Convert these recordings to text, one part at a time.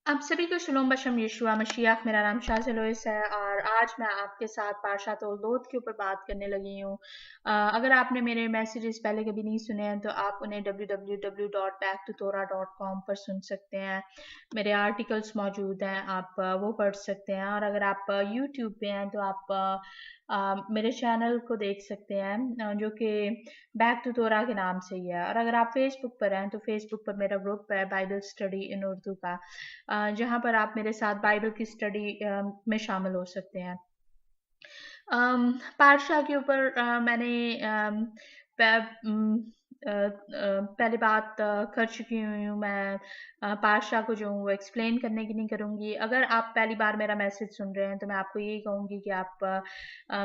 आप सभी को शलोम बशम यीशुआ मशीह। मेरा नाम शाज़ लोइस है और आज मैं आपके साथ पारशा तौलदोत के ऊपर बात करने लगी हूँ। अगर आपने मेरे मैसेजेस पहले कभी नहीं सुने हैं तो आप उन्हें www.backtotorah.com पर सुन सकते हैं। मेरे आर्टिकल्स मौजूद हैं, आप वो पढ़ सकते हैं। और अगर आप यूट्यूब पे हैं तो आप मेरे चैनल को देख सकते हैं, जो कि बैक टू तोरा के नाम से ही है। और अगर आप फेसबुक पर हैं तो फेसबुक पर मेरा ग्रुप है बाइबल स्टडी इन उर्दू का, जहाँ पर आप मेरे साथ बाइबल की स्टडी में शामिल हो सकते हैं। पाठशाला के ऊपर मैंने पहले बात कर चुकी हुई हूँ। मैं पाठशाला को जो हूँ वो एक्सप्लेन करने की नहीं करूँगी। अगर आप पहली बार मेरा मैसेज सुन रहे हैं तो मैं आपको यही कहूँगी कि आप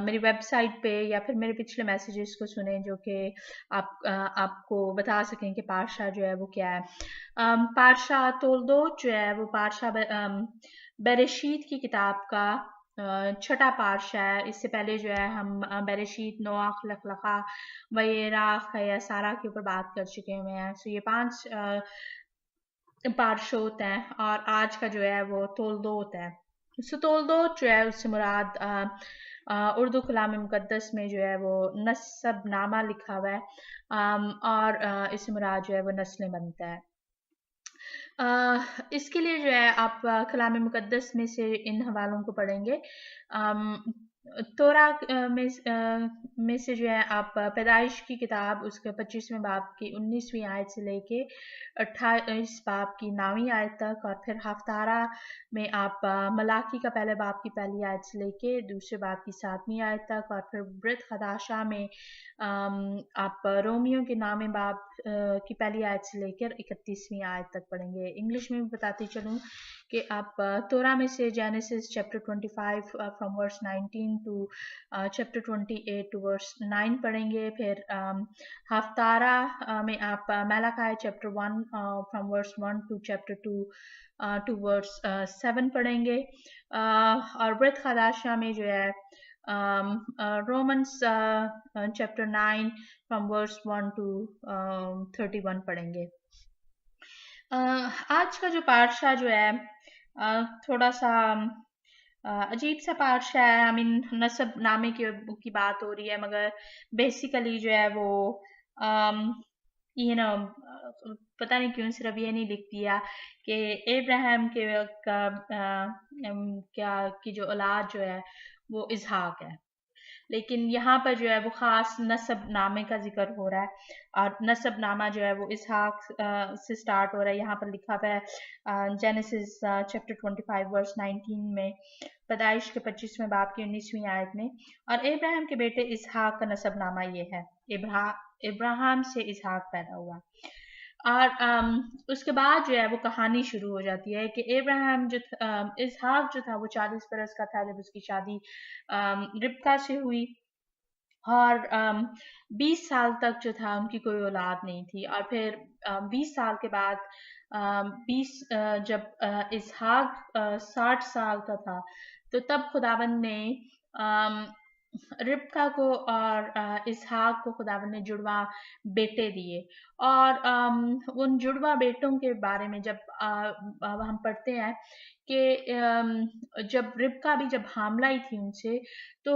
मेरी वेबसाइट पे या फिर मेरे पिछले मैसेजेस को सुने, जो कि आपको बता सकें कि पाठशाला जो है वो क्या है। पाठशाला तोलदो जो है वो पाठशाला बेरेशीत की किताब का छठा पार्शा है। इससे पहले जो है हम बेरेशीत, नोआख, लखलखा, वगैरह या सारा के ऊपर बात कर चुके हुए हैं। सो ये 5 पार्शोत हैं और आज का जो है वो तोलदोत है। सो तोलदोत जो है उससे मुराद उर्दू कलाम मुकद्दस में जो है वो नसब नामा लिखा हुआ है, और इससे मुराद जो है वो नस्लें बनता है। इसके लिए जो है आप कलाम मुकद्दस में से इन हवालों को पढ़ेंगे। अम, तोरा में से जो है आप पैदाइश की किताब उसके 25वें बाब की 19वीं आयत से लेके 28 बाब की 9वीं आयत तक, और फिर हफ्तारा में आप मलाकी का पहले बाब की पहली आयत से लेके दूसरे बाब की 7वीं आयत तक, और फिर ब्रित खदाशा में आप रोमियो के नामे बाब की पहली आयत से लेकर 31वीं आयत तक पढ़ेंगे। इंग्लिश में भी बताती चलूँ कि आप तोरा में से Genesis chapter 25 from verse 19 to chapter 28 to verse 9 पढ़ेंगे। फिर हफ्तारा में आप Malachi chapter 1 from verse 1 to chapter 2 to verse 7 पढ़ेंगे। और ब्रित खदाशा में जो है Romans chapter 9 from verse 1 to 31 पढ़ेंगे। आज का जो पाठशाला जो है थोड़ा सा अजीब सा पाठशाला है। आई मीन नसब नामे की बात हो रही है, मगर बेसिकली जो है वो यू नो पता नहीं क्यों सिर्फ ये नहीं लिख दिया कि इब्राहिम के क्या की जो औलाद जो है वो इसहाक है। लेकिन यहाँ पर जो है वो खास नसब नामे का जिक्र हो रहा है, और नसब नामा जो है वो इसहाक से स्टार्ट हो रहा है। यहाँ पर लिखा हुआ है जेनेसिस चैप्टर 25 वर्स 19 में, पैदाइश के 25वें बाब की 19वीं आयत में। और इब्राहिम के बेटे इसहाक का नसब नामा ये है, इब्राहिम से इसहाक पैदा हुआ। और उसके बाद जो है वो कहानी शुरू हो जाती है कि इब्राहिम जो इसहाक जो था वो 40 बरस का था जब उसकी शादी रिबका से हुई, और 20 साल तक जो था उनकी कोई औलाद नहीं थी। और फिर 20 साल के बाद 20 जब इसहाक 60 साल का था, तो तब खुदावन ने अम, रिबका को और इसहाक को खुदावन ने जुड़वा बेटे दिए। और उन जुड़वा बेटों के बारे में जब अब हम पढ़ते हैं कि जब रिबका भी जब हामला ही थी उनसे, तो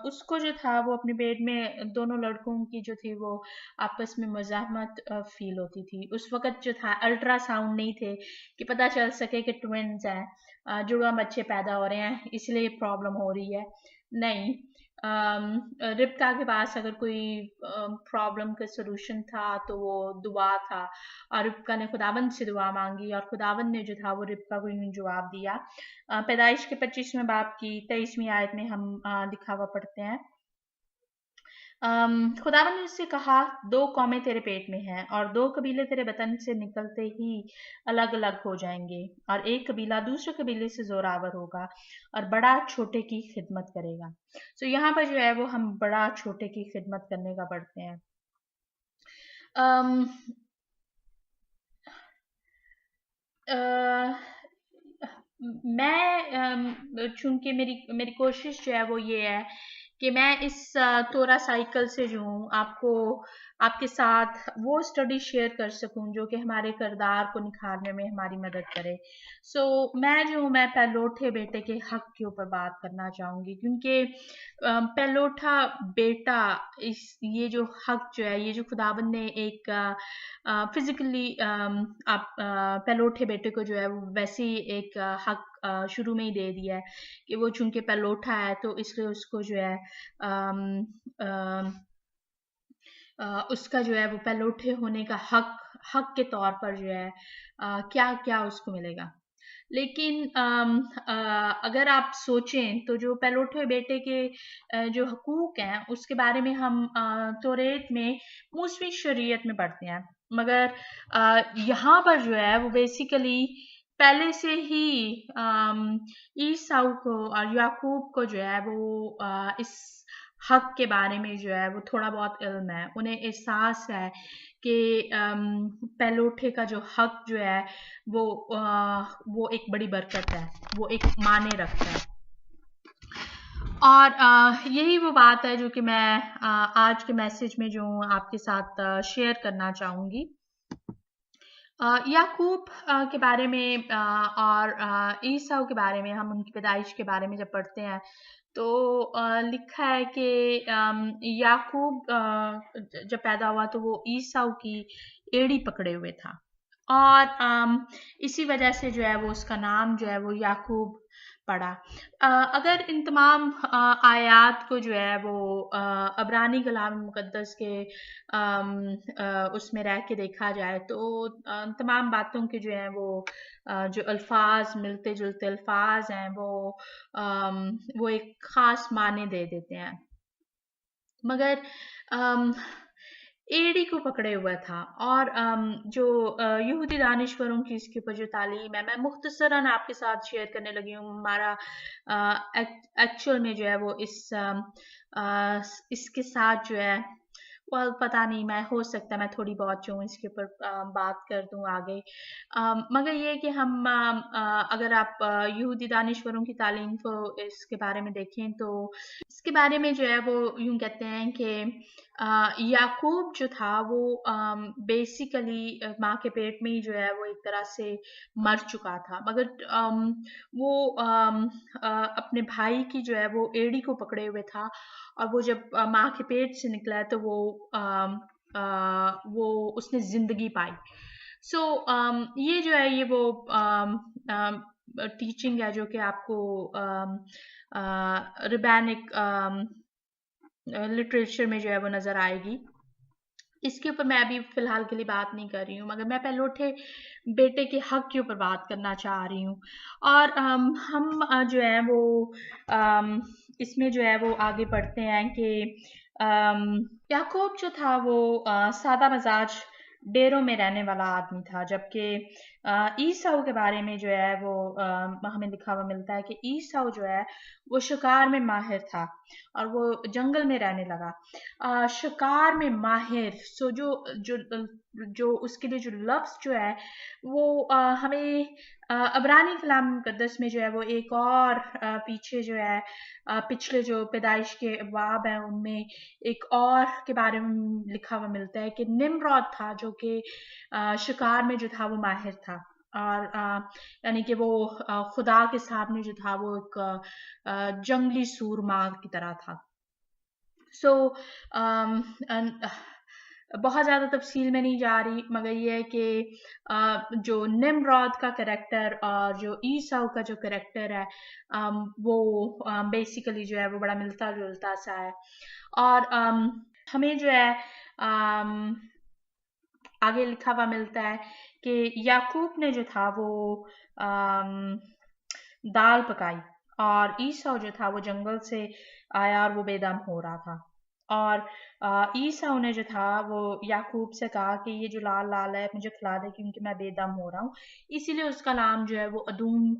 उसको जो था वो अपने पेट में दोनों लड़कों की जो थी वो आपस में मज़ाहमत फील होती थी। उस वक़्त जो था अल्ट्रासाउंड नहीं थे कि पता चल सके कि ट्विन्स हैं, जुड़वा बच्चे पैदा हो रहे हैं इसलिए प्रॉब्लम हो रही है। नहीं, रिबका के पास अगर कोई प्रॉब्लम का सॉल्यूशन था तो वो दुआ था, और रिबका ने खुदावंद से दुआ मांगी और खुदावंद ने जो था वो रिबका को यूं जवाब दिया। पैदाइश के 25वें बाब की 23वीं आयत में हम लिखा हुआ पढ़ते हैं, खुदावंद ने उससे कहा, 2 कौमें तेरे पेट में हैं और 2 कबीले तेरे बतन से निकलते ही अलग अलग हो जाएंगे, और एक कबीला दूसरे कबीले से जोरावर होगा और बड़ा छोटे की खिदमत करेगा। तो यहाँ पर जो है वो हम बड़ा छोटे की खिदमत करने का पढ़ते हैं। अम, अ, मैं चूंकि मेरी मेरी कोशिश जो है वो ये है कि मैं इस तोरा साइकिल से जो हूँ आपके साथ वो स्टडी शेयर कर सकूं जो कि हमारे किरदार को निखारने में हमारी मदद करे। मैं पैलोठे बेटे के हक के ऊपर बात करना चाहूंगी, क्योंकि पैलोठा बेटा, इस ये जो हक जो है, ये जो खुदाबंद ने एक फिजिकली आप पैलोठे बेटे को जो है वो वैसे ही एक हक शुरू में ही दे दिया है कि वो चूंकि पैलोठा है तो इसलिए उसको जो है अम, अम, उसका जो है वो पैलोठे होने का हक हक के तौर पर जो है क्या क्या उसको मिलेगा। लेकिन अगर आप सोचें तो जो पैलोठे बेटे के जो हकूक हैं उसके बारे में हम तौरेत में मूसवी शरीयत में पढ़ते हैं, मगर यहाँ पर जो है वो बेसिकली पहले से ही ईसाऊ को और याकूब को जो है वो इस हक के बारे में जो है वो थोड़ा बहुत इल्म है, उन्हें एहसास है कि पैलोठे का जो हक जो है वो एक बड़ी बरकत है, वो एक माने रखता है। और यही वो बात है जो कि मैं आज के मैसेज में जो आपके साथ शेयर करना चाहूंगी। याकूब के बारे में और ईसाऊ के बारे में, हम उनकी पैदाइश के बारे में जब पढ़ते हैं तो लिखा है कि याकूब जब पैदा हुआ तो वो ईसाऊ की एड़ी पकड़े हुए था, और इसी वजह से जो है वो उसका नाम जो है वो याकूब पड़ा। अगर इन तमाम आयात को जो है वो अब्रानी कलाम मुकद्दस के उसमें रह के देखा जाए तो तमाम बातों के जो है वो जो अल्फाज मिलते जुलते अल्फाज हैं वो एक खास माने दे देते हैं। मगर एड़ी को पकड़े हुआ था, और जो यहूदी दानिश्वरों की इसके ऊपर जो तालीम है मैं मुख्तसरन आपके साथ शेयर करने लगी हूँ। हमारा एक्चुअल में जो है वो इसके साथ जो है पता नहीं, मैं हो सकता है मैं थोड़ी बहुत जो हूँ इसके ऊपर बात कर दूं आगे। मगर ये कि हम अगर आप यहूदी दानिश्वरों की तालीम को इसके बारे में देखें तो इसके बारे में जो है वो यूं कहते हैं कि याकूब जो था वो बेसिकली माँ के पेट में ही जो है वो एक तरह से मर चुका था, मगर वो अपने भाई की जो है वो एड़ी को पकड़े हुए था, और वो जब माँ के पेट से निकला है तो वो उसने जिंदगी पाई। ये जो है ये वो टीचिंग है जो कि आपको रिबैनिक लिटरेचर में जो है वो नजर आएगी। इसके ऊपर मैं अभी फिलहाल के लिए बात नहीं कर रही हूँ, मगर मैं पैलोठे बेटे के हक के ऊपर बात करना चाह रही हूँ। और हम जो है वो इसमें जो है वो आगे बढ़ते हैं कि याकूब जो था वो सादा मजाज डेरों में रहने वाला आदमी था, जबकि ईसाऊ के बारे में जो है वो हमें लिखा हुआ मिलता है कि ईसाऊ जो है वो शिकार में माहिर था और वो जंगल में रहने लगा। शिकार में माहिर, सो जो उसके लिए जो लफ्ज जो है वो हमें अब्रानी कलाम मुकद्दस में जो है वो एक और पीछे जो है पिछले जो पैदाइश के अबवाब हैं उनमें एक और के बारे में लिखा हुआ मिलता है कि निम्रौद था जो कि शिकार में जो था वो माहिर था, और यानी कि वो खुदा के सामने जो था वो एक जंगली सूरमा की तरह था। बहुत ज़्यादा तफसील में नहीं जा रही, मगर ये है कि जो निम्रौद का करेक्टर और जो ईसाऊ का जो करेक्टर है वो बेसिकली जो है वो बड़ा मिलता जुलता सा है। और हमें जो है आगे लिखा हुआ मिलता है कि याकूब ने जो था वो दाल पकाई, और ईसाऊ जो था वो जंगल से आया और वो बेदम हो रहा था, और ईसाऊ ने जो था वो याकूब से कहा कि ये जो लाल लाल है मुझे खिला दे क्योंकि मैं बेदम हो रहा हूँ, इसीलिए उसका नाम जो है वो अदूम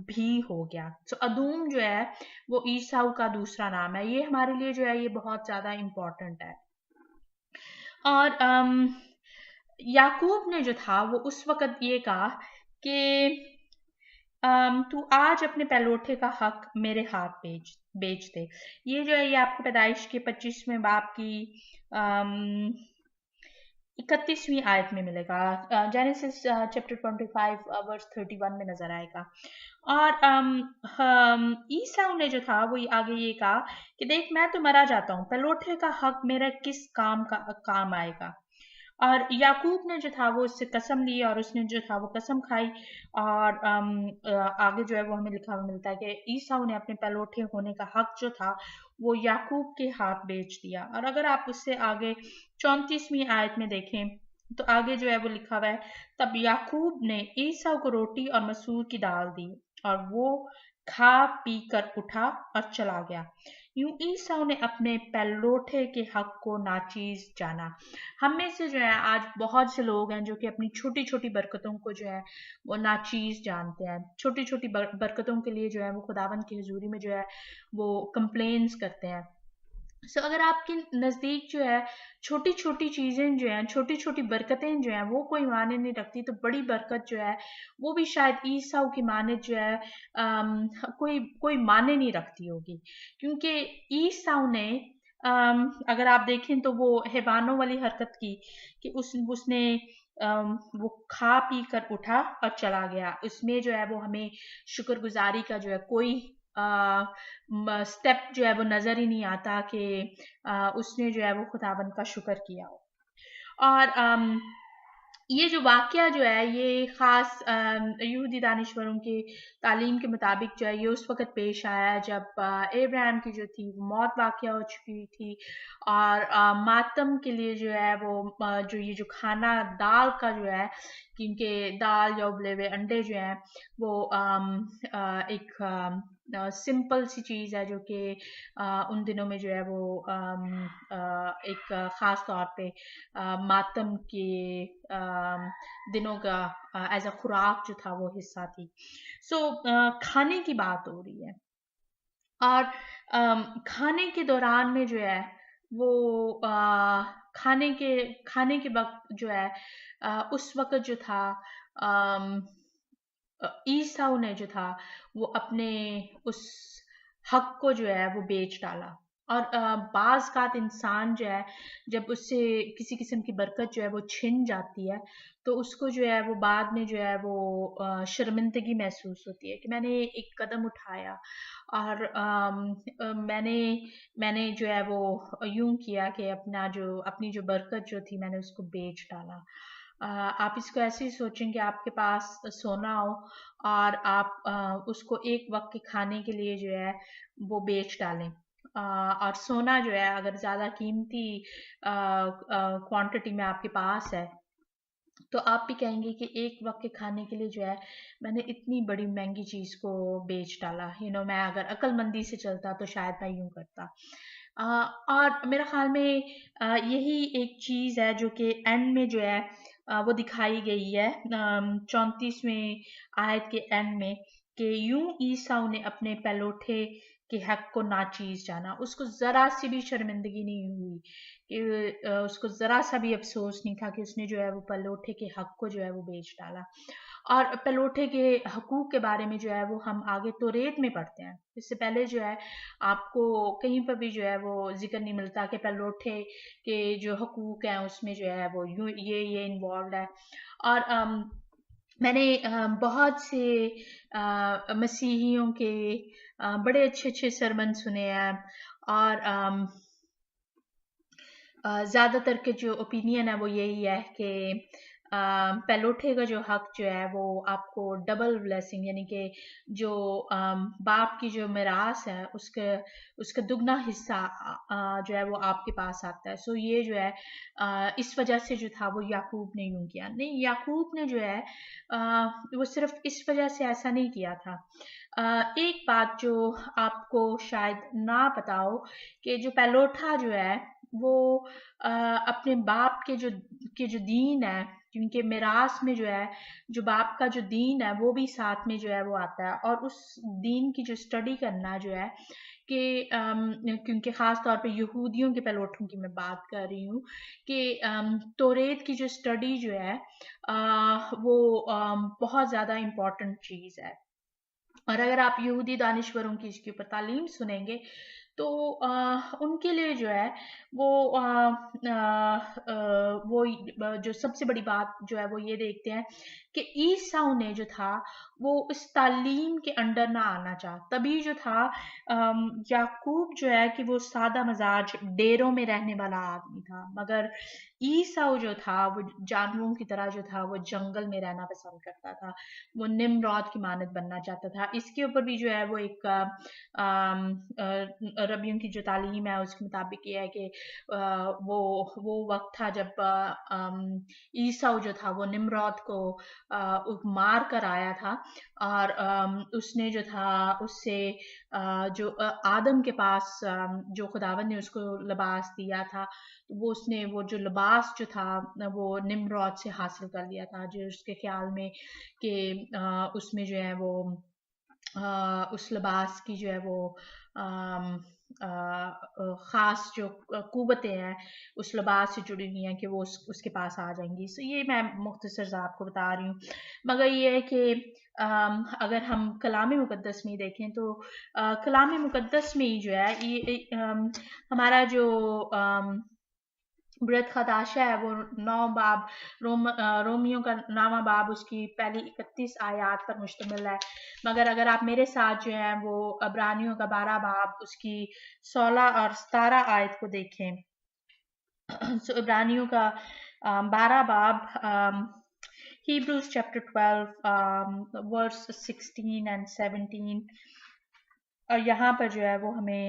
भी हो गया। अदूम जो है वो ईसाऊ का दूसरा नाम है। ये हमारे लिए जो है ये बहुत ज्यादा इम्पोर्टेंट है। और याकूब ने जो था वो उस वक़्त ये कहा कि तू आज अपने पलोठे का हक मेरे हाथ बेच बेच दे। ये जो है ये आपको पैदाइश के 25वें बाब की 31वीं आयत में मिलेगा। जेनेसिस चैप्टर 25 वर्स 31 में नजर आएगा। और ईसाऊ ने जो था वो आगे ये कहा कि देख मैं तो मरा जाता हूँ, पलोठे का हक मेरा किस काम आएगा। और याकूब ने जो था वो उससे कसम ली और उसने जो था वो कसम खाई। और आगे जो है वो हमें लिखा हुआ मिलता है कि ईसाऊ ने अपने पलोठे होने का हक जो था वो याकूब के हाथ बेच दिया। और अगर आप उससे आगे 34वीं आयत में देखें तो आगे जो है वो लिखा हुआ है, तब याकूब ने ईसाऊ को रोटी और मसूर की दाल दी और वो खा पी कर उठा और चला गया। यूं ईसाऊ ने अपने पलोठे के हक को नाचीज जाना। हम में से जो है आज बहुत से लोग हैं जो कि अपनी छोटी छोटी बरकतों को जो है वो नाचीज जानते हैं। छोटी छोटी बरकतों के लिए जो है वो खुदावन की हजूरी में जो है वो कंप्लेन्स करते हैं। सो अगर आपके नज़दीक जो है छोटी छोटी चीज़ें जो हैं, छोटी छोटी बरकतें जो हैं वो कोई माने नहीं रखती, तो बड़ी बरकत जो है वो भी शायद ईसाऊ की माने जो है कोई कोई माने नहीं रखती होगी। क्योंकि ईसाऊ ने अगर आप देखें तो वो हैवानों वाली हरकत की कि उसने वो खा पी कर उठा और चला गया। उसमें जो है वो हमें शुक्रगुजारी का जो है कोई स्टेप जो है वो नजर ही नहीं आता कि उसने जो है वो खुदाबंद का शुक्र किया हो। और ये जो वाकया जो है ये ख़ास यहूदी दानिशवरों की तालीम के मुताबिक जो है ये उस वक़्त पेश आया जब अब्राहम की जो थी वो मौत वाक़या हो चुकी थी। और मातम के लिए जो है वो जो ये जो खाना दाल का जो है, क्योंकि दाल या उबले हुए अंडे जो हैं वो एक सिंपल सी चीज़ है जो कि उन दिनों में जो है वो एक ख़ास तौर पे मातम के दिनों का एज अ खुराक जो था वो हिस्सा थी। सो खाने की बात हो रही है। और खाने के दौरान में जो है वो खाने के वक्त जो है उस वक्त जो था ईसाऊ ने जो था वो अपने उस हक को जो है वो बेच डाला। और बाज कात इंसान जो है जब उससे किसी किस्म की बरकत जो है वो छिन जाती है तो उसको जो है वो बाद में जो है वो शर्मिंदगी महसूस होती है कि मैंने एक कदम उठाया और मैंने मैंने जो है वो यूं किया कि अपनी जो बरकत जो थी मैंने उसको बेच डाला। आप इसको ऐसे ही सोचें कि आपके पास सोना हो और आप उसको एक वक्त के खाने के लिए जो है वो बेच डालें। और सोना जो है अगर ज़्यादा कीमती क्वांटिटी में आपके पास है तो आप भी कहेंगे कि एक वक्त के खाने के लिए जो है मैंने इतनी बड़ी महंगी चीज़ को बेच डाला। मैं अगर अक्लमंदी से चलता तो शायद मैं यूं करता। और मेरे ख्याल में यही एक चीज़ है जो कि एंड में जो है वो दिखाई गई है 34वें आयत के एंड में कि यूं ईसाऊ ने अपने पलोठे के हक को नाचीज जाना। उसको ज़रा सी भी शर्मिंदगी नहीं हुई कि उसको ज़रा सा भी अफसोस नहीं था कि उसने जो है वो पलोठे के हक को जो है वो बेच डाला। और पलोठे के हकूक के बारे में जो है वो हम आगे तौरेत में पढ़ते हैं। इससे पहले जो है आपको कहीं पर भी जो है वो जिक्र नहीं मिलता कि पलोठे के जो हकूक हैं उसमें जो है वो ये इन्वॉल्व है। और मैंने बहुत से मसीहियों के बड़े अच्छे अच्छे सरमन सुने हैं। और ज़्यादातर के जो ओपिनियन है वो यही है कि पलोठे का जो हक जो है वो आपको डबल ब्लेसिंग यानी कि जो बाप की जो मिरास है उसके उसका दुगना हिस्सा जो है वो आपके पास आता है। सो ये जो है इस वजह से जो था वो याकूब ने यूं किया नहीं। याकूब ने जो है वो सिर्फ इस वजह से ऐसा नहीं किया था। एक बात जो आपको शायद ना पता हो कि जो पलोठा जो है वो अपने बाप के जो दीन है, क्योंकि मिरास में जो है जो बाप का जो दीन है वो भी साथ में जो है वो आता है। और उस दीन की जो स्टडी करना जो है कि क्योंकि ख़ास तौर पे यहूदियों के पलोठों की मैं बात कर रही हूँ कि तौरेत की जो स्टडी जो है वो बहुत ज़्यादा इम्पोर्टेंट चीज़ है। और अगर आप यहूदी दानिश्वरों की इसके ऊपर तालीम सुनेंगे तो उनके लिए जो है वो वो जो सबसे बड़ी बात जो है वो ये देखते हैं कि ईसाऊ ने जो था वो इस तालीम के अंडर ना आना चाहा, तभी जो था याकूब जो है कि वो सादा मजाज डेरों में रहने वाला आदमी था, मगर ईसाऊ जो था वो जानवरों की तरह जो था वो जंगल में रहना पसंद करता था, वो निम्रौद की मानद बनना चाहता था। इसके ऊपर भी जो है वो एक रबियों की जो तालीम है उसके मुताबिक ये है कि वो वक्त था जब ईसाऊ जो था वो निम्रौद को मार कर आया था, और उसने जो था उससे जो आदम के पास जो खुदावन ने उसको लिबास दिया था, तो वो उसने वो जो लिबास जो था वो निम्रौद से हासिल कर लिया था, जो उसके ख्याल में कि उसमें जो है वो उस लिबास की जो है वो ख़ास जो कुव्वतें हैं उस लिबास से जुड़ी हुई हैं कि वो उसके पास आ जाएंगी। सो ये मैं मुख्तसर सा आपको बता रही हूँ, मगर ये है कि अगर हम कलाम मुक़द्दस में देखें तो कलाम मुक़द्दस में ही जो है ये हमारा जो बृहद खदाशा है वो 9 बाब रोमियो का 9वां बाब उसकी पहली 31 आयत पर मुश्तमिल है, मगर अगर आप मेरे साथ जो है वो अब्रानियों का 12 बाब उसकी 16 और 17 आयत को देखें। सो इब्रानियों का 12 बाब, Hebrews chapter 12 verse 16 and 17, और यहाँ पर जो है वो हमें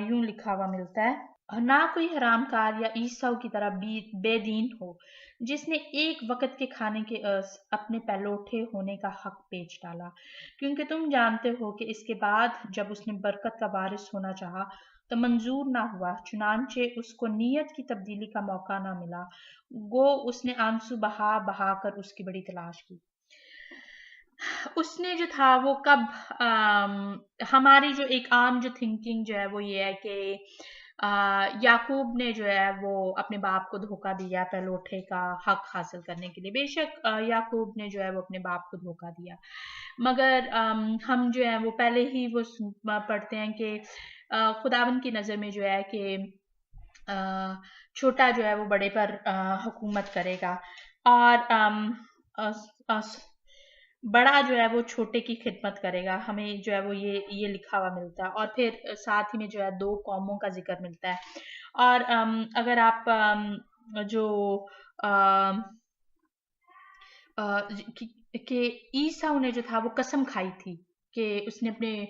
यूं लिखा हुआ मिलता है, और ना कोई हरामकार या ईसाऊ की तरह बेदीन हो जिसने एक वक्त के खाने के अपने पहलौठे होने का हक बेच डाला, क्योंकि तुम जानते हो कि इसके बाद जब उसने बरकत का वारिस होना चाहा तो मंजूर ना हुआ, चुनांचे उसको नीयत की तब्दीली का मौका ना मिला, गो उसने आंसू बहा बहा कर उसकी बड़ी तलाश की। उसने जो था वो कब हमारी जो एक आम जो थिंकिंग जो है वो ये है कि याकूब ने जो है वो अपने बाप को धोखा दिया पहलौठे का हक हासिल करने के लिए। बेशक याकूब ने जो है वो अपने बाप को धोखा दिया, मगर हम जो है वो पहले ही वो पढ़ते हैं कि खुदावंद की नज़र में जो है कि छोटा जो है वो बड़े पर हुकूमत करेगा, और बड़ा जो है वो छोटे की खिदमत करेगा। हमें जो है वो ये लिखा हुआ मिलता है, और फिर साथ ही में जो है 2 कौमों का ज़िक्र मिलता है। और अगर आप जो अम, कि ईसाऊ ने जो था वो कसम खाई थी कि उसने अपने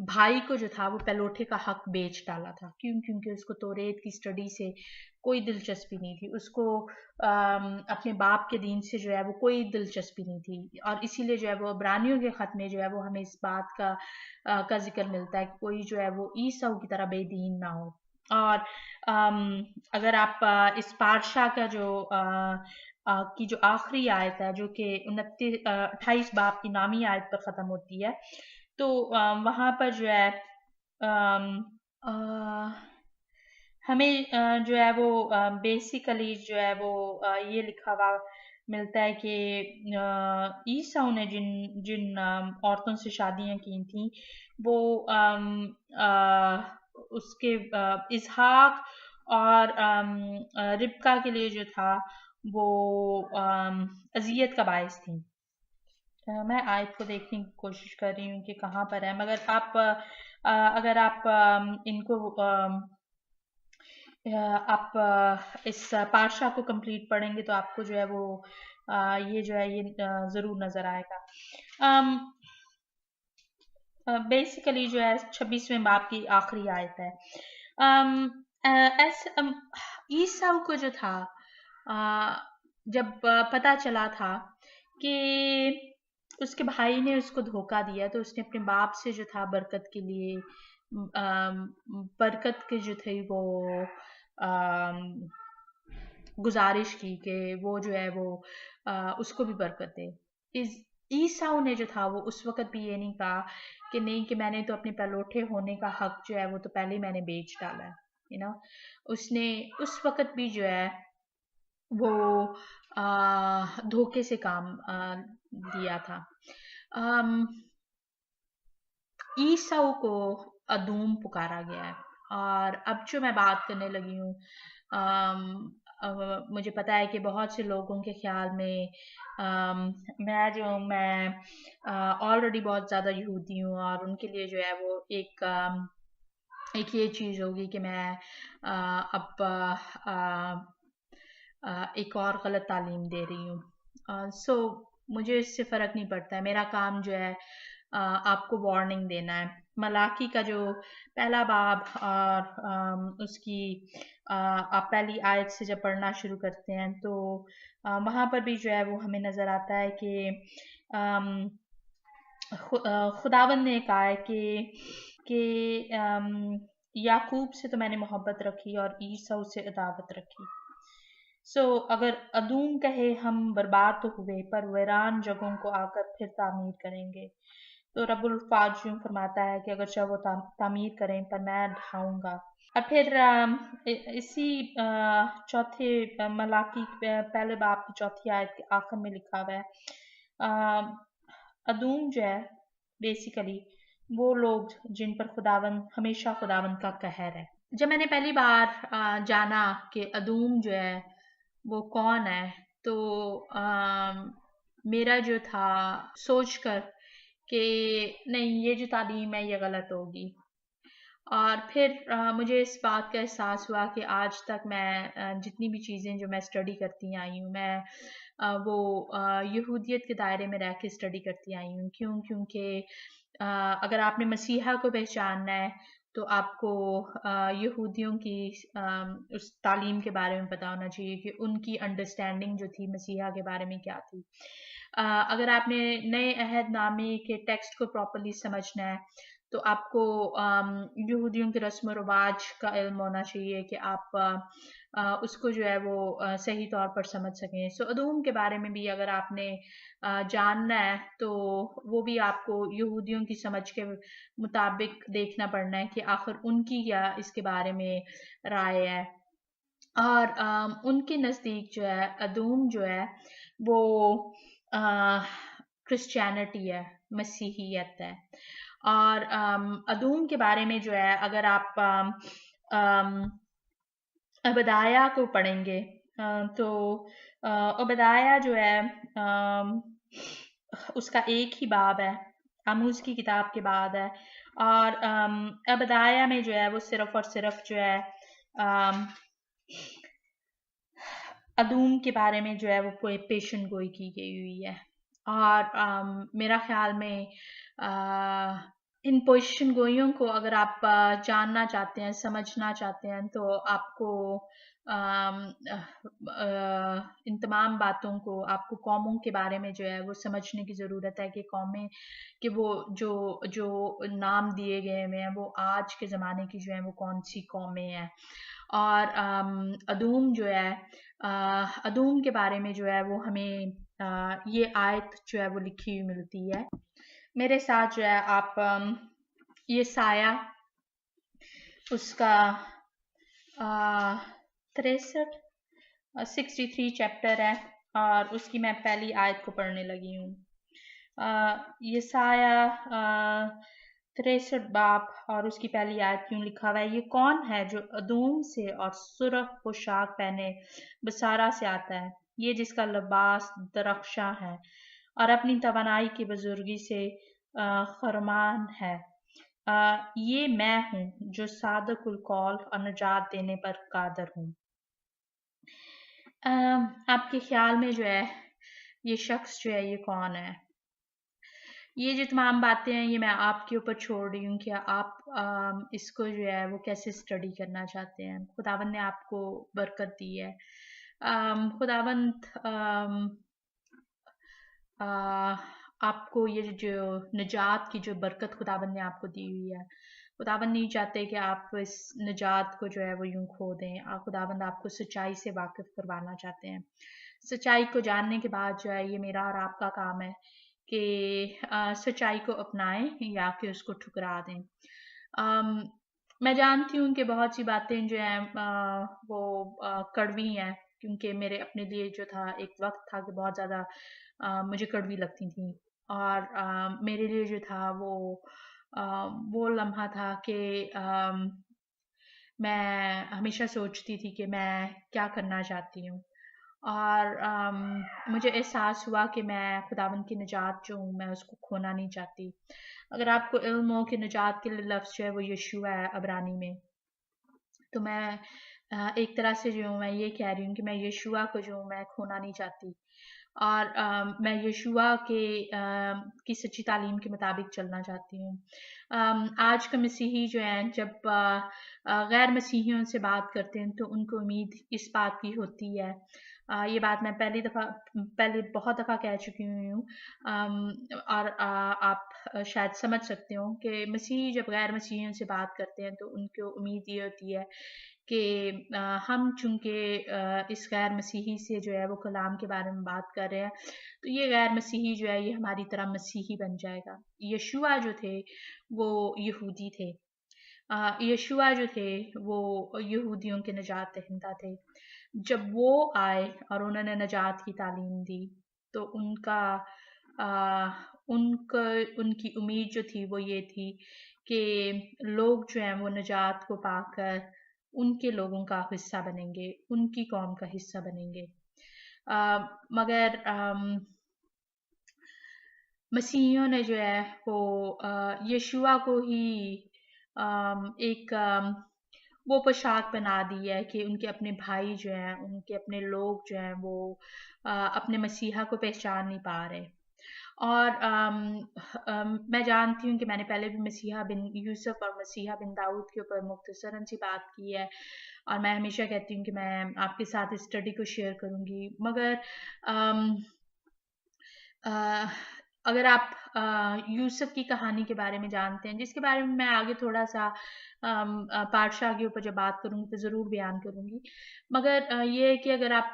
भाई को जो था वो पहलौठे का हक बेच डाला था। क्यों? क्योंकि उसको तौरेत की स्टडी से कोई दिलचस्पी नहीं थी, उसको अपने बाप के दीन से जो है वो कोई दिलचस्पी नहीं थी, और इसीलिए जो है वो इब्रानियों के ख़त में जो है वो हमें इस बात का जिक्र मिलता है कि कोई जो है वो ईसाऊ की तरह बेदीन ना हो। और अगर आप इस पातशाह का जो की जो आखिरी आयत है जो कि 28 बाब की नामी आयत पर ख़त्म होती है, तो वहाँ पर जो है अ, हमें जो है वो बेसिकली जो है वो ये लिखा हुआ मिलता है कि ईसाऊ ने जिन जिन औरतों से शादियां की थी वो उसके इसहाक और रिबका के लिए जो था वो अजियत का बायस थी। मैं आयत को देखने की कोशिश कर रही हूँ कि कहाँ पर है, मगर आप अगर आप इनको आप इस पाठशाह को कंप्लीट पढ़ेंगे तो आपको जो है वो ये जो है ये ज़रूर नज़र आएगा। बेसिकली जो है 26वें बाब की आखिरी आयत है। ईसाऊ को जो था जब पता चला था कि उसके भाई ने उसको धोखा दिया, तो उसने अपने बाप से जो था बरकत के लिए बरकत के जो थे वो गुजारिश की कि वो जो है वो उसको भी बरकत दे। इस ईसाऊ ने जो था वो उस वक़्त भी ये नहीं कहा कि नहीं, कि मैंने तो अपने पलौठे होने का हक जो है वो तो पहले ही मैंने बेच डाला है, यू नो। उसने उस वक़्त भी जो है वो धोखे से काम दिया था। ईसाऊ को अदूम पुकारा गया है। और अब जो मैं बात करने लगी हूँ, मुझे पता है कि बहुत से लोगों के ख्याल में मैं ऑलरेडी बहुत ज़्यादा यहूदी हूँ, और उनके लिए जो है वो एक ये चीज़ होगी कि मैं अब एक और गलत तालीम दे रही हूँ। सो मुझे इससे फ़र्क नहीं पड़ता है। मेरा काम जो है आपको वार्निंग देना है। मलाकी का जो पहला बाब और उसकी आप पहली आयत से जब पढ़ना शुरू करते हैं तो वहाँ पर भी जो है वो हमें नज़र आता है कि खुदावंद ने कहा है कि याकूब से तो मैंने मोहब्बत रखी और ईसाऊ से अदावत रखी। अगर अदूम कहे हम बर्बाद तो हुए, पर वीरान जगहों को आकर फिर तामीर करेंगे। तो रब्बुल फाज यूं फरमाता है कि अगर चाहे वो तामीर करें, पर मैं ढाऊंगा। और फिर इसी चौथे मलाकी पहले बाब की चौथी आयत के आखिर में लिखा हुआ है, अदूम जो है बेसिकली वो लोग जिन पर खुदावन हमेशा खुदावन का कहर है। जब मैंने पहली बार जाना कि अदूम जो है वो कौन है, तो मेरा जो था सोचकर कि नहीं, ये जो तालीम है ये गलत होगी। और फिर मुझे इस बात का एहसास हुआ कि आज तक मैं जितनी भी चीज़ें जो मैं स्टडी करती आई हूँ, मैं वो यहूदियत के दायरे में रह के स्टडी करती आई हूँ। क्योंकि अगर आपने मसीहा को पहचानना है तो आपको यहूदियों की उस तालीम के बारे में पता होना चाहिए कि उनकी अंडरस्टैंडिंग जो थी मसीहा के बारे में क्या थी। अगर आपने नए अहद नामे के टेक्स्ट को प्रॉपरली समझना है तो आपको यहूदियों के रस्म रिवाज का इल्म होना चाहिए कि आप उसको जो है वो सही तौर पर समझ सकें। अदूम के बारे में भी अगर आपने जानना है तो वो भी आपको यहूदियों की समझ के मुताबिक देखना पड़ना है कि आखिर उनकी क्या इसके बारे में राय है। और उनके नज़दीक जो है अदूम जो है वो क्रिश्चियनिटी है, मसीहियत है। और अदूम के बारे में जो है अगर आप अबदाया को पढ़ेंगे तो अबदाया जो है उसका एक ही बाब है, आमूज की किताब के बाद है। और अबदाया में जो है वो सिर्फ और सिर्फ जो है अदूम के बारे में जो है वो कोई पेशन गोई की गई हुई है। और मेरा ख्याल में इन पोजीशन गोइयों को अगर आप जानना चाहते हैं, समझना चाहते हैं, तो आपको इन तमाम बातों को, आपको कौमों के बारे में जो है वो समझने की ज़रूरत है कि कौमें कि वो जो जो नाम दिए गए हुए हैं वो आज के ज़माने की जो है वो कौन सी कौमें हैं। और अदूम जो है अदूम के बारे में जो है वो हमें ये आयत जो है वो लिखी हुई मिलती है। मेरे साथ जो है आप ये साया उसका 63 63 चैप्टर है और उसकी मैं पहली आयत को पढ़ने लगी हूँ। ये साया 63 बाब और उसकी पहली आयत क्यों लिखा हुआ है, ये कौन है जो अदूम से और सुर्ख पोशाक पहने बसारा से आता है, ये जिसका लिबास दरख्शां है और अपनी तवानाई की बुजुर्गी से खरमान है। ये मैं हूँ जो सादकुल कौल और निजात देने पर कादर हूँ। आपके ख्याल में जो है ये शख्स जो है ये कौन है? ये जो तमाम बातें हैं ये मैं आपके ऊपर छोड़ रही हूँ कि आप इसको जो है वो कैसे स्टडी करना चाहते हैं। खुदावंद ने आपको बरकत दी है। खुदावंद आपको ये जो निजात की जो बरकत खुदावंद ने आपको दी हुई है, खुदावंद नहीं चाहते कि आप इस निजात को जो है वो यूं खो दें। खुदावंद आपको सच्चाई से वाकिफ करवाना चाहते हैं। सच्चाई को जानने के बाद जो है ये मेरा और आपका काम है कि सच्चाई को अपनाएं या कि उसको ठुकरा दें। मैं जानती हूँ कि बहुत सी बातें जो हैं वो कड़वी हैं, क्योंकि मेरे अपने लिए जो था एक वक्त था कि बहुत ज़्यादा मुझे कड़वी लगती थी। और मेरे लिए जो था वो वो लम्हा था कि मैं हमेशा सोचती थी कि मैं क्या करना चाहती हूँ, और मुझे एहसास हुआ कि मैं खुदावंद की निजात जो हूँ मैं उसको खोना नहीं चाहती। अगर आपको इल्म हो कि निजात के लिए लफ्ज़ जो है वो यशुआ है अब्रानी में, तो मैं एक तरह से जो हूँ मैं ये कह रही हूँ कि मैं यशुआ को जो हूँ मैं खोना नहीं चाहती, और मैं यशुआ के की सच्ची तालीम के मुताबिक चलना चाहती हूँ। आज का मसीही जो है जब गैर मसीहियों से बात करते हैं तो उनको उम्मीद इस बात की होती है, ये बात मैं पहले बहुत दफ़ा कह चुकी हुई हूँ, और आप शायद समझ सकते हो कि मसीही जब गैर मसीहियों से बात करते हैं तो उनको उम्मीद ये होती है कि हम चूँकि इस गैर मसीही से जो है वो कलाम के बारे में बात कर रहे हैं, तो ये गैर मसीही जो है ये हमारी तरह मसीही बन जाएगा। यशुआ जो थे वो यहूदी थे। यशुआ जो थे वो यहूदियों के निजात दहिंदा थे। जब वो आए और उन्होंने निजात की तालीम दी, तो उनकी उम्मीद जो थी वो ये थी कि लोग जो हैं वो निजात को पाकर उनके लोगों का हिस्सा बनेंगे, उनकी कौम का हिस्सा बनेंगे। मगर मसीहियों ने जो है वो यशुआ को ही एक वो पोशाक बना दी है कि उनके अपने भाई जो हैं, उनके अपने लोग जो हैं वो अपने मसीहा को पहचान नहीं पा रहे। और मैं जानती हूँ कि मैंने पहले भी मसीहा बिन यूसुफ और मसीहा बिन दाऊद के ऊपर मुख्तसरन सी बात की है, और मैं हमेशा कहती हूँ कि मैं आपके साथ इस स्टडी को शेयर करूँगी, मगर अम, अ, अगर आप यूसुफ की कहानी के बारे में जानते हैं, जिसके बारे में मैं आगे थोड़ा-सा पातशाह के ऊपर जब बात करूँगी तो ज़रूर बयान करूँगी। मगर ये है कि अगर आप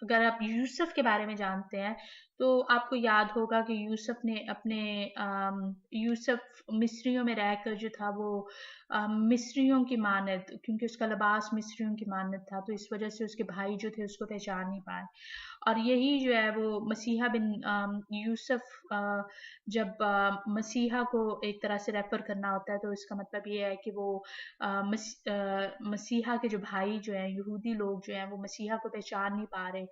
अगर आप यूसुफ के बारे में जानते हैं, तो आपको याद होगा कि यूसुफ मिस्रियों में रहकर जो था वो मिस्रियों की मानद, क्योंकि उसका लिबास मिस्रियों की मानद था, तो इस वज़ह से उसके भाई जो थे उसको पहचान नहीं पाए। और यही जो है वो मसीहा बिन यूसुफ, जब मसीहा को एक तरह से रेफर करना होता है तो इसका मतलब ये है कि वो मसीहा के जो भाई जो हैं, यहूदी लोग जो हैं वो मसीहा को पहचान नहीं पा रहे,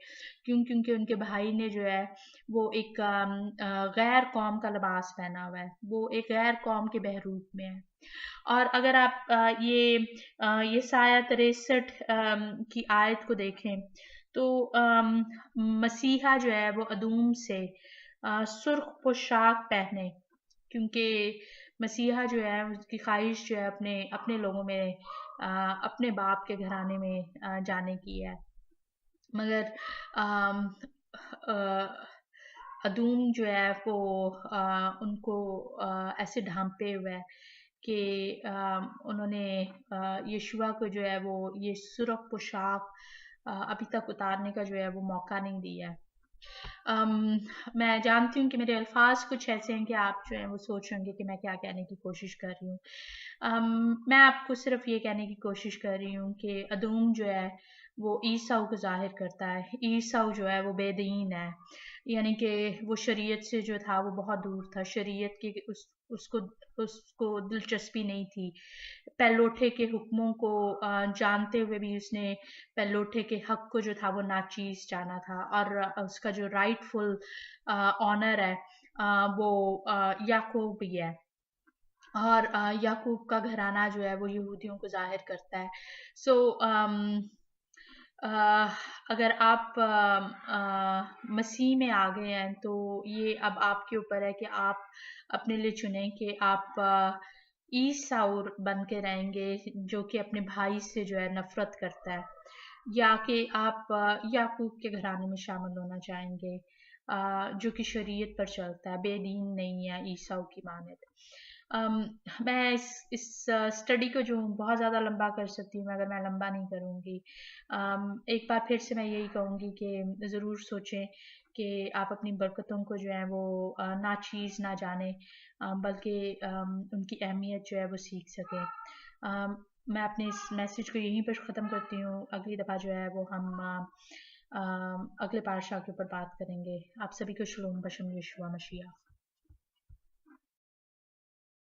क्योंकि उनके भाई ने जो है वो एक गैर कौम का लिबास पहना हुआ है, वो एक गैर कौम के बहरूप में है। और अगर आप यसाया 63 की आयत को देखें, तो मसीहा जो है वो अदूम से सुर्ख पोशाक पहने, क्योंकि मसीहा जो है उसकी ख्वाहिश जो है अपने अपने लोगों में अपने बाप के घराने में जाने की है। मगर अम, अ, अदूम जो है वो उनको ऐसे ढांपे हुए है कि उन्होंने यीशुआ को जो है वो ये सुर्ख पोशाक अभी तक उतारने का जो है वो मौका नहीं दिया है। मैं जानती हूँ कि मेरे अल्फाज कुछ ऐसे हैं कि आप जो हैं वो सोच रहे होंगे कि मैं क्या कहने की कोशिश कर रही हूँ। मैं आपको सिर्फ ये कहने की कोशिश कर रही हूँ कि अदूम जो है वो ईसाऊ को ज़ाहिर करता है। ईसाऊ जो है वो बेदीन है, यानी कि वो शरीयत से जो था वो बहुत दूर था, शरीयत की उसको उसको दिलचस्पी नहीं थी। पैलोठे के हुक्मों को जानते हुए भी उसने पैलोठे के हक को जो था वो नाचीज जाना था, और उसका जो राइटफुल ऑनर है वो याकूब ही है, और याकूब का घराना जो है वो यहूदियों को जाहिर करता है। सो अगर आप मसीह में आ गए हैं तो ये अब आपके ऊपर है कि आप अपने लिए चुनें कि आप ईसाउर बन के रहेंगे जो कि अपने भाई से जो है नफरत करता है, या कि आप याकूब के घराने में शामिल होना चाहेंगे जो कि शरीयत पर चलता है, बेदीन नहीं है, ईसाऊ की मानद। मैं इस स्टडी को जो बहुत ज़्यादा लंबा कर सकती हूँ, मगर मैं लंबा नहीं करूँगी। एक बार फिर से मैं यही कहूँगी कि ज़रूर सोचें कि आप अपनी बरकतों को जो है वो नाचीज़ ना जाने, बल्कि उनकी अहमियत जो है वो सीख सकें। मैं अपने इस मैसेज को यहीं पर ख़त्म करती हूँ। अगली दफ़ा जो है वो हम अगले पातशाह के ऊपर बात करेंगे। आप सभी को शलोम बशम यीशुआ मसीह।